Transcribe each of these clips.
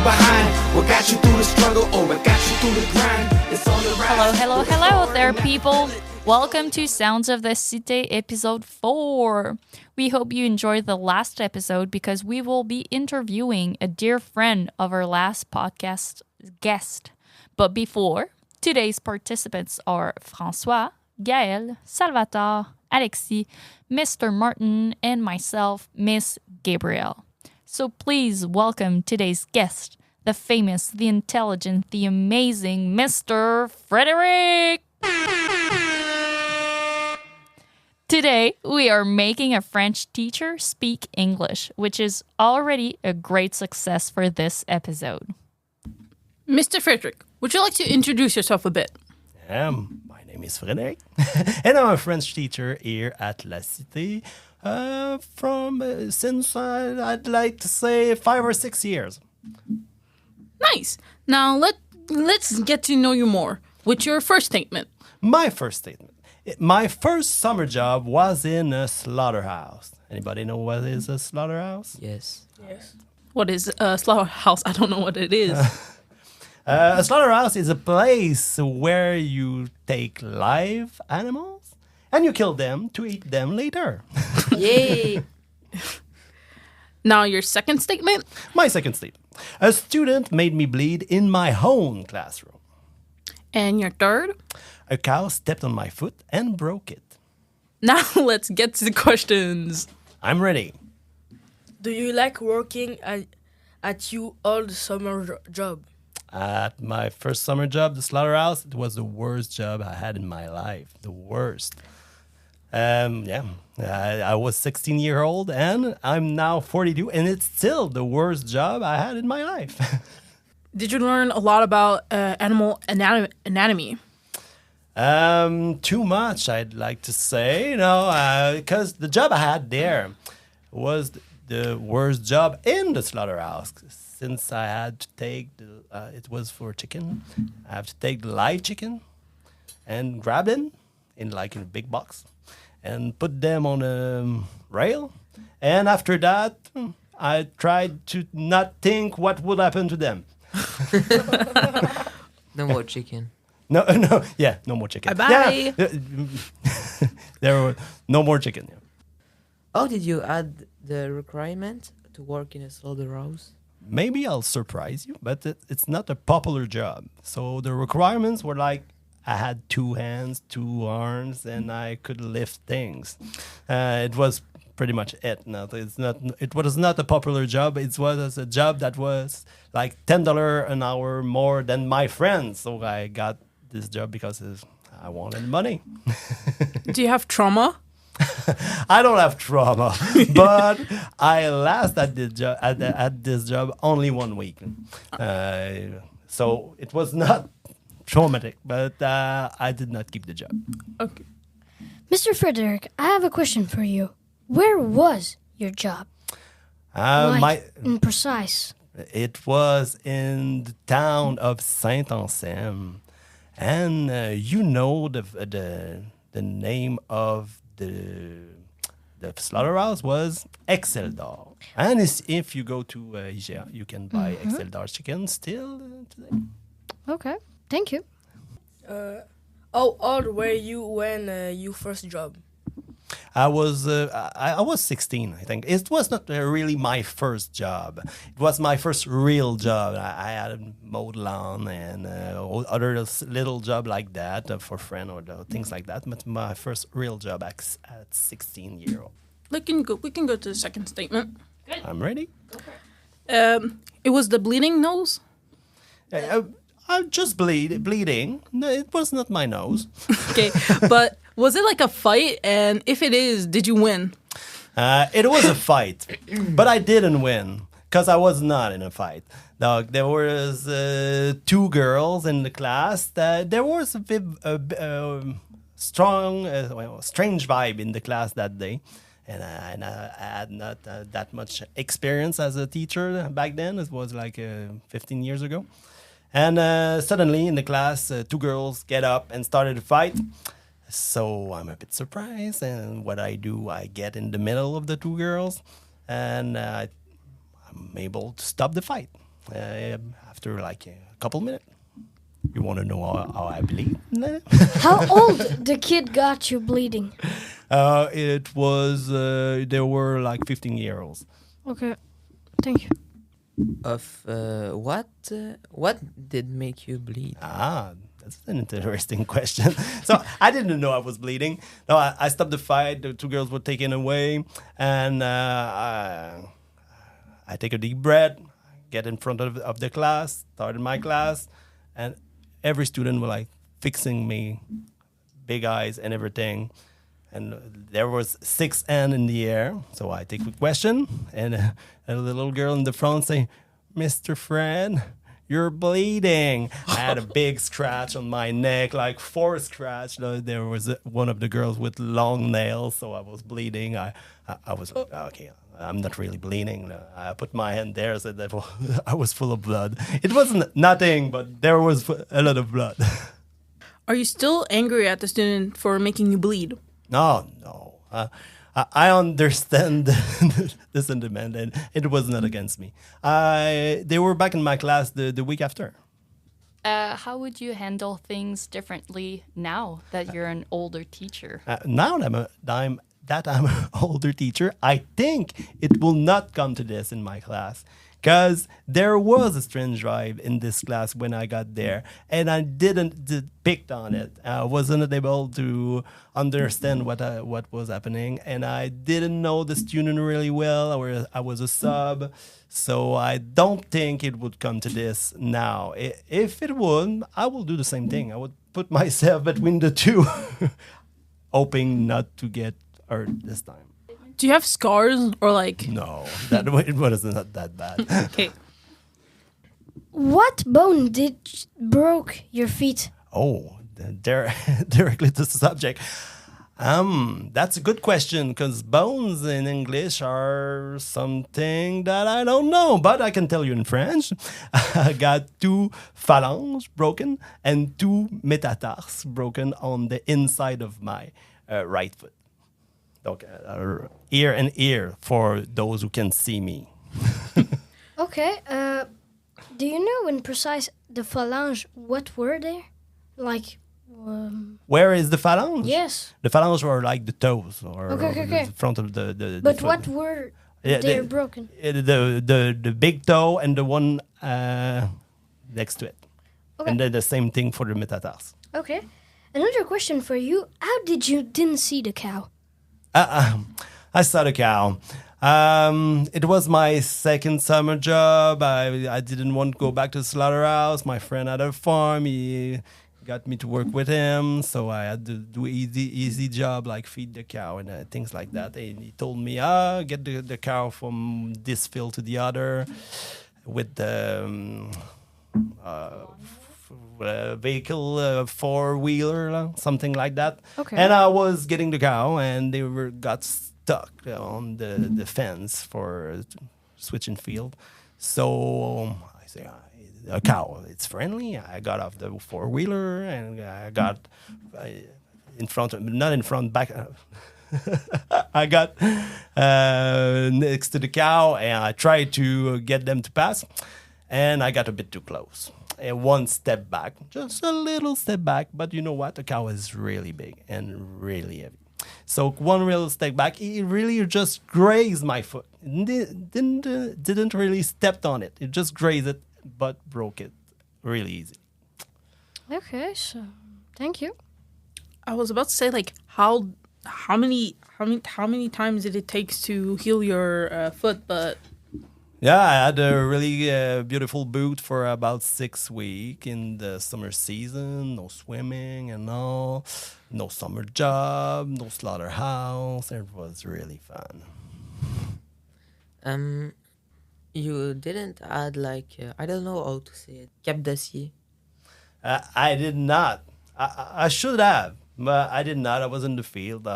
behind. What got you through the struggle or what got you through the grind? It's on the rise. Hello there, people. Welcome to Sounds of the Cité episode 4. We hope you enjoyed the last episode because we will be interviewing a dear friend of our last podcast guest. But before, today's participants are François, Gaël, Salvatore, Alexis, Mr. Martin, and myself, Miss Gabrielle. So please welcome today's guest, the famous, the intelligent, the amazing Mr. Frederik! Today, we are making a French teacher speak English, which is already a great success for this episode. Mr. Frederik, would you like to introduce yourself a bit? My name is Frederik, and I'm a French teacher here at La Cité since I'd like to say 5 or 6 years. Nice. Now let's get to know you more with your first statement. My first statement. My first summer job was in a slaughterhouse. Anybody know what is a slaughterhouse? Yes. What is a slaughterhouse? I don't know what it is. A slaughterhouse is a place where you take live animals and you kill them to eat them later. Yay! Now your second statement? My second statement. A student made me bleed in my own classroom. And your third? A cow stepped on my foot and broke it. Now let's get to the questions. I'm ready. Do you like working at your old summer job? At my first summer job, the slaughterhouse, it was the worst job I had in my life. The worst. I was 16 years old and I'm now 42 and it's still the worst job I had in my life. Did you learn a lot about animal anatomy? Too much, I'd like to say, because the job I had there was the worst job in the slaughterhouse. Since I had to take it was for chicken. I have to take the live chicken and grab them in a big box and put them on a rail. And after that, I tried to not think what would happen to them. No more chicken. No more chicken. Bye-bye. Yeah, there were no more chicken. Yeah. How did you add the requirement to work in a slaughterhouse? Maybe I'll surprise you, but it's not a popular job. So the requirements were I had 2 hands, 2 arms, and I could lift things. It was pretty much it. No, it was not a popular job. It was a job that was $10 an hour more than my friends. So I got this job because I wanted money. Do you have trauma? I don't have trauma, but I lasted at this job only 1 week. So it was not traumatic, but I did not keep the job. Okay. Mr. Frederik, I have a question for you. Where was your job? In precise. It was in the town of Saint-Anselme. And the name of the slaughterhouse was Exceldor. And if you go to IGA, you can buy Exceldor chicken still today. Okay, thank you. How old were you when you first job? I was 16, I think. It was not really my first job. It was my first real job. I had mowed lawn and other little job like that for friend or things like that. But my first real job at 16 years old. We can go to the second statement. Good. I'm ready. Go for it. It was the bleeding nose. I'm just bleeding. No, it was not my nose. Okay, but was it like a fight? And if it is, did you win? It was a fight, but I didn't win because I was not in a fight. There was 2 girls in the class. There was a bit strange vibe in the class that day. And I had not that much experience as a teacher back then. It was 15 years ago. And suddenly in the class, 2 girls get up and started to fight. So I'm a bit surprised. And what I do, I get in the middle of the 2 girls. And I'm able to stop the fight. after like a couple minutes. You want to know how I bleed? How old the kid got you bleeding? It was, there were like 15-year-olds. Okay, thank you. Of what did make you bleed? That's an interesting question. So I didn't know I was bleeding. No, I stopped the fight. The two girls were taken away. And I take a deep breath, get in front of the class, started my class. And every student was like fixing me, big eyes and everything. And there was 6 hands in the air. So I take a question, and a little girl in the front say, "Mr. Fred, you're bleeding." I had a big scratch on my neck, like 4 scratches. There was one of the girls with long nails, so I was bleeding. I was like, okay, I'm not really bleeding. I put my hand there, so that I was full of blood. It wasn't nothing, but there was a lot of blood. Are you still angry at the student for making you bleed? No. I understand the sentiment, and it was not against me. They were back in my class the week after. How would you handle things differently now that you're an older teacher? Now that I'm an older teacher, I think it will not come to this in my class. Because there was a strange vibe in this class when I got there, and I didn't pick on it. I wasn't able to understand what was happening, and I didn't know the student really well. I was a sub, so I don't think it would come to this now. If it would, I will do the same thing. I would put myself between the two, hoping not to get hurt this time. Do you have scars or like... No, it was not that bad. Okay. What bone broke your feet? Oh, directly to the subject. That's a good question, because bones in English are something that I don't know, but I can tell you in French. I got 2 phalanges broken and 2 métatarses broken on the inside of my right foot. Okay, ear and ear for those who can see me. Okay, do you know in precise the phalange, what were they? Like... Where is the phalange? Yes. The phalange were like the toes, or Okay. the front of the But foot. what were they broken? The big toe and the one next to it. Okay. And then the same thing for the métatarse. Okay. Another question for you. How did you didn't see the cow? I saw the cow. It was my second summer job. I didn't want to go back to the slaughterhouse. My friend had a farm. He got me to work with him, so I had to do easy job like feed the cow and things like that. And he told me, get the cow from this field to the other with the vehicle, 4-wheeler, something like that. Okay. And I was getting the cow, and they got stuck on the fence for switching field. So I say, a cow, it's friendly. I got off the 4-wheeler, and I got in front, not in front, back. I got next to the cow, and I tried to get them to pass, and I got a bit too close. And 1 step back, just a little step back. But you know what? The cow is really big and really heavy. So 1 real step back, it really just grazed my foot. Didn't really step on it. It just grazed it, but broke it really easy. Okay, so thank you. I was about to say, like, how many times did it take to heal your foot? But yeah, I had a really beautiful boot for about 6 weeks in the summer season. No swimming and all. No summer job. No slaughterhouse. It was really fun. You didn't add like I don't know how to say it. Cap d'acier. I did not. I should have, but I did not. I was in the field.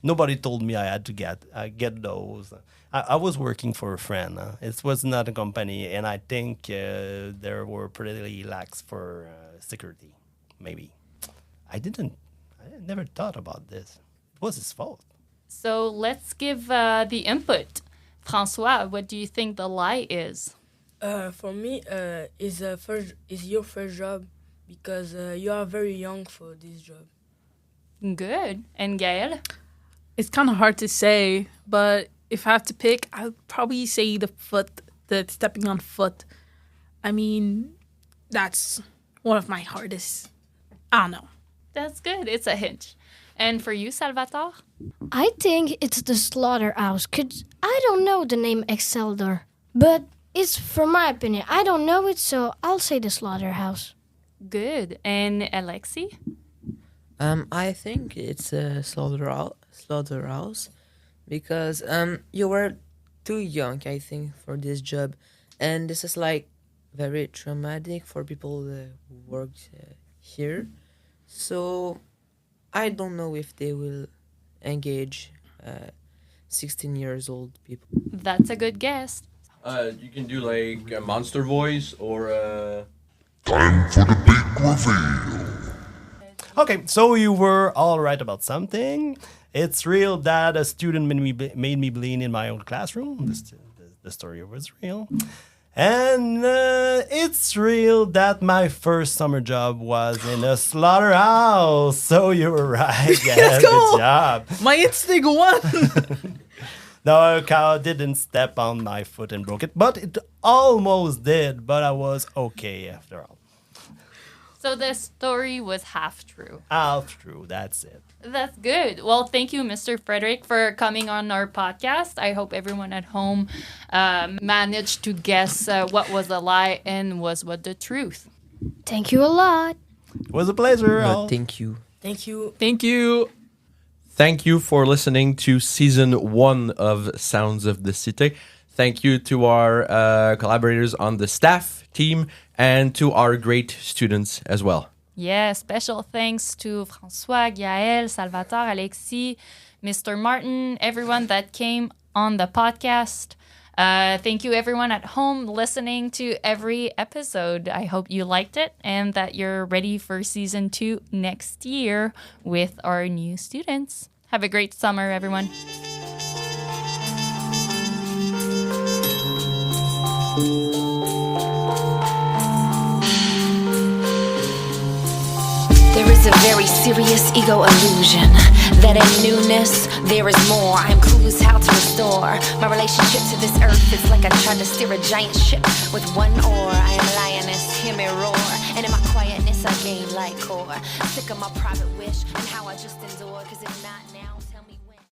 Nobody told me I had to get those. I was working for a friend. It was not a company, and I think they were pretty lax for security. Maybe. I never thought about this. It was his fault. So let's give the input. François, what do you think the lie is? For me, is your first job because you are very young for this job. Good. And Gael? It's kind of hard to say, but if I have to pick, I would probably say the stepping on foot. I mean, that's one of my hardest. I don't know. That's good. It's a hint. And for you, Salvatore? I think it's the slaughterhouse. I don't know the name Excelder, but it's from my opinion. I don't know it, so I'll say the slaughterhouse. Good. And Alexi? I think it's a slaughterhouse because you were too young, I think, for this job, and this is like very traumatic for people who worked here. So I don't know if they will engage 16 years old people. That's a good guess. You can do like a monster voice or Time for the big reveal. Okay, so you were all right about something. It's real that a student made me bleed in my own classroom. The story was real. And it's real that my first summer job was in a slaughterhouse. So you were right. Yeah, go. good job. My instinct won. No, a cow didn't step on my foot and broke it, but it almost did. But I was okay after all. So the story was half true. Half true, that's it. That's good. Well, thank you, Mr. Frederik, for coming on our podcast. I hope everyone at home managed to guess what was a lie and what the truth. Thank you a lot. It was a pleasure. But thank you. Thank you. Thank you. Thank you for listening to season 1 of Sounds of the Cité. Thank you to our collaborators on the staff team and to our great students as well. Yeah, special thanks to François, Gaël, Salvatore, Alexis, Mr. Martin, everyone that came on the podcast. Thank you, everyone at home listening to every episode. I hope you liked it and that you're ready for season 2 next year with our new students. Have a great summer, everyone. There is a very serious ego illusion that in newness there is more. I am clueless how to restore my relationship to this earth. It's like I tried to steer a giant ship with one oar. I am lioness, hear me roar, and in my quietness I gain light core. Sick of my private wish and how I just endure, 'cause if not